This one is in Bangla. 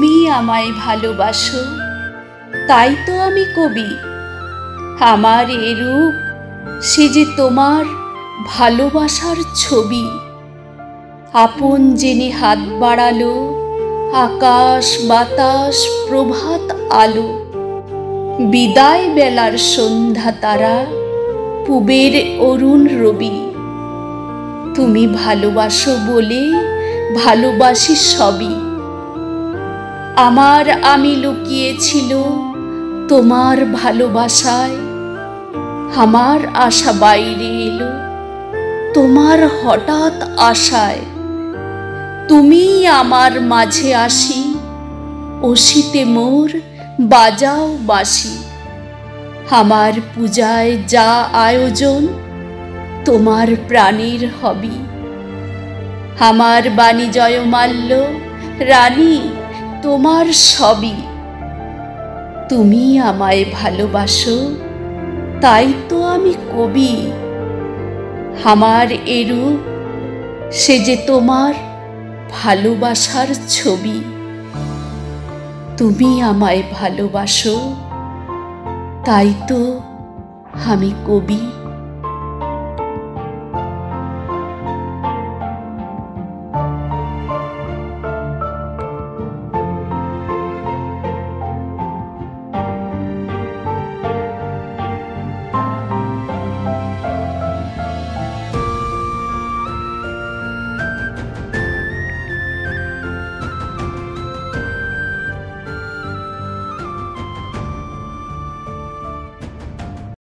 তুমি আমায় ভালোবাসো, তাই তো আমি কবি। আমার এ রূপ, সে যে তোমার ভালোবাসার ছবি। আপন জেনে হাত বাড়ালো আকাশ বাতাস প্রভাত আলো। বিদায় বেলার সন্ধ্যা তারা, পুবের অরুণ রবি। তুমি ভালোবাসো বলে ভালোবাসি সবই। আমার আমি লুকিয়েছিল তোমার ভালোবাসায়। আমার আশা বাইরে এলো তোমার হঠাৎ আশায়। তুমি আমার মাঝে আসি, অসিতে মোর বাজাও বাঁশি। আমার পূজায় যা আয়োজন, তোমার প্রাণের হবি। আমার বাণী জয়মাল্য, রানী তোমার সবই। তুমি আমায় ভালোবাসো, তাই তো আমি কবি। আমার এ রূপ, সে যে তোমার ভালোবাসার ছবি। তুমি আমায় ভালোবাসো, তাই তো আমি কবি।